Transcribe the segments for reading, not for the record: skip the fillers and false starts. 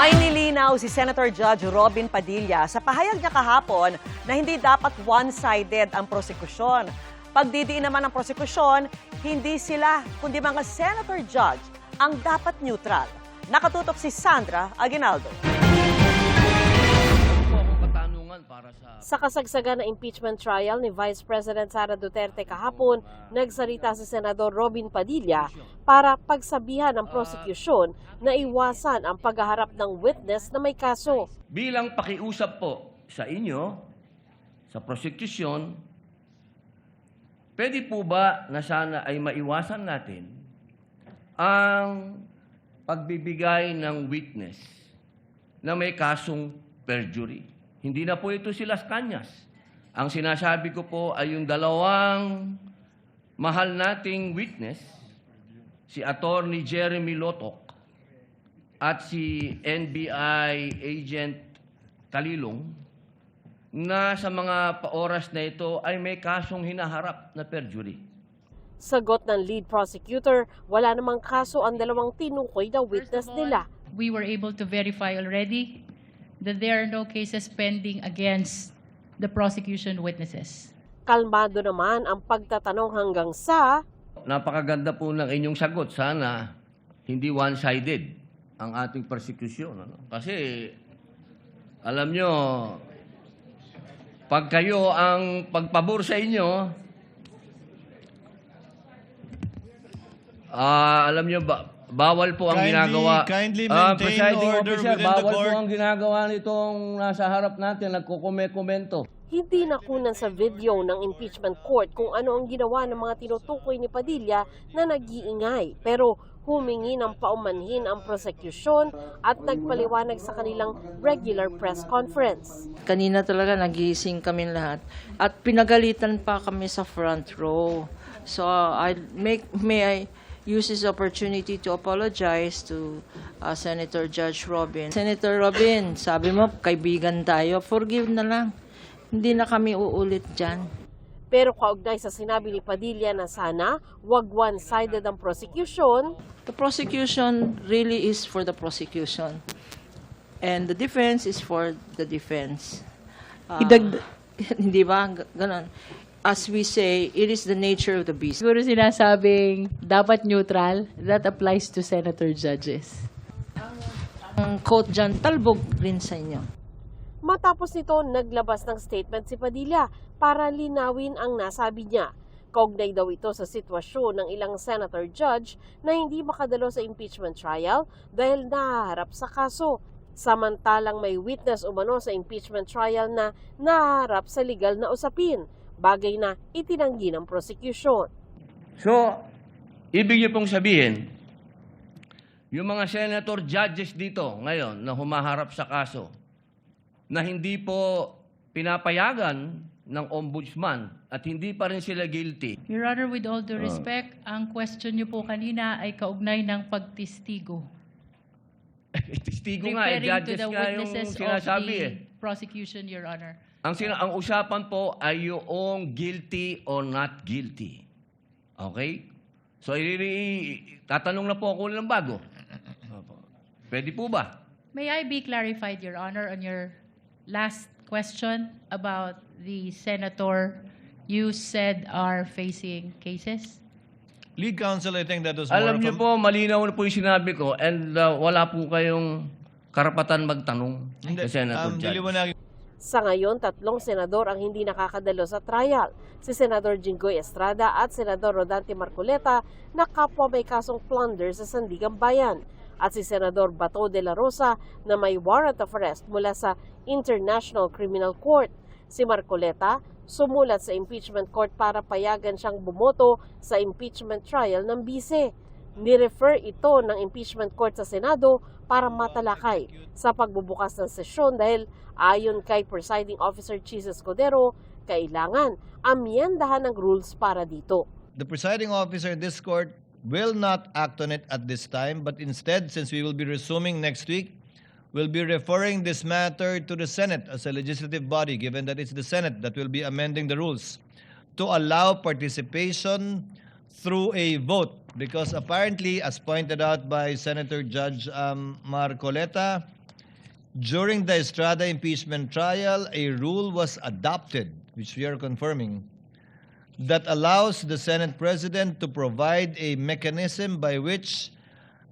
May nilinaw si Senator Judge Robin Padilla sa pahayag niya kahapon na hindi dapat one-sided ang prosekusyon. Pagdidiin naman ng prosekusyon, hindi sila kundi mga Senator Judge ang dapat neutral. Nakatutok si Sandra Aguinaldo. Sa kasagsagan na impeachment trial ni Vice President Sara Duterte kahapon, nagsalita si Senador Robin Padilla para pagsabihan ng prosecution na iwasan ang paghaharap ng witness na may kaso. Bilang pakiusap po sa inyo, sa prosecution, pwede po ba na sana ay maiwasan natin ang pagbibigay ng witness na may kasong perjury? Hindi na po ito si Las Cañas. Ang sinasabi ko po ay yung dalawang mahal nating witness, si Attorney Jeremy Lotok at si NBI Agent Talilong, na sa mga oras na ito ay may kasong hinaharap na perjury. Sagot ng lead prosecutor, wala namang kaso ang dalawang tinukoy na witness nila. We were able to verify already that there are no cases pending against the prosecution witnesses. Kalmado naman ang pagtatanong hanggang sa Napakaganda po ng inyong sagot. Sana hindi one-sided ang ating persecution. Kasi alam nyo, pag kayo ang pagpabor sa inyo, alam nyo ba, bawal po ang ginagawa. Kindly maintain Presiding order officer, within the bawal court. po ang ginagawa nitong nasa harap natin, nagkukomento. hindi nakunan sa video ng impeachment court kung ano ang ginawa ng mga tinutukoy ni Padilla na nag-iingay. Pero humingi ng paumanhin ang prosecution at nagpaliwanag sa kanilang regular press conference. Kanina talaga nagising kami lahat at pinagalitan pa kami sa front row. So may I use this opportunity to apologize to Senator Judge Robin. Senator Robin, sabi mo kaibigan tayo, forgive na lang. Hindi na kami uulit dyan. Pero kaugnay sa sinabi ni Padilla na sana wag one-sided ang prosecution, The prosecution really is for the prosecution. And the defense is for the defense. Hindi ba? Ganon. As we say, it is the nature of the beast. Siguro sinasabing dapat neutral, that applies to senator judges. Ang quote dyan, talbog rin sa inyo. matapos nito naglabas ng statement si Padilla para linawin ang nasabi niya. Kaugnay daw ito sa sitwasyon ng ilang senator judge na hindi makadalo sa impeachment trial dahil nahaharap sa kaso. Samantalang may witness umano sa impeachment trial na nahaharap sa legal na usapin, bagay na itinanggi ng prosecution. So, ibig niyo pong sabihin, yung mga senator judges dito ngayon na humaharap sa kaso, na hindi po pinapayagan ng ombudsman at hindi pa rin sila guilty. Your Honor, with all due respect, ang question niyo po kanina ay kaugnay ng pagtistigo. Testigo nga, Referring to judges the nga yung witnesses of sinasabi the prosecution, Your Honor. Ang usapan po ay yung guilty or not guilty. Okay? So, tatanong na po ako ng bago. Pwede po ba? May I be clarified, Your Honor, on your last question about the senator you said are facing cases? Lead counsel, I think that was more Alam of niyo a... po, malinaw na po yung sinabi ko and wala po kayong karapatan magtanong Hindi, sa Senator Judge. diliwanagin. Sa ngayon, 3 senador ang hindi nakakadalo sa trial. Si Senador Jinggoy Estrada at Senador Rodante Marcoleta na kapwa may kasong plunder sa Sandigan Bayan. At si Senador Bato de la Rosa na may warrant of arrest mula sa International Criminal Court. Si Marcoleta sumulat sa impeachment court para payagan siyang bumoto sa impeachment trial ng bise. Ni-refer ito ng impeachment court sa Senado para matalakay sa pagbubukas ng sesyon dahil ayon kay Presiding Officer Chis Escudero, kailangan amyendahan ng rules para dito. The presiding officer in this court will not act on it at this time, but instead, since we will be resuming next week, we'll be referring this matter to the Senate as a legislative body, given that it's the Senate that will be amending the rules, to allow participation through a vote. Because apparently, as pointed out by Senator Judge Marcoleta, during the Estrada impeachment trial, a rule was adopted, which we are confirming, that allows the Senate President to provide a mechanism by which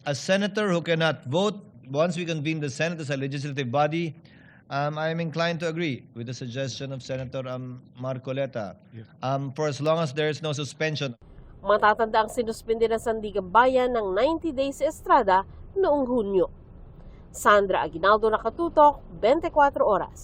a senator who cannot vote, once we convene the Senate as a legislative body, I am inclined to agree with the suggestion of Senator Marcoleta, for as long as there is no suspension. Matatanda ang sinuspindi ng Sandigan Bayan ng 90 days si Estrada noong Hunyo. Sandra Aguinaldo, Nakatutok, 24 Oras.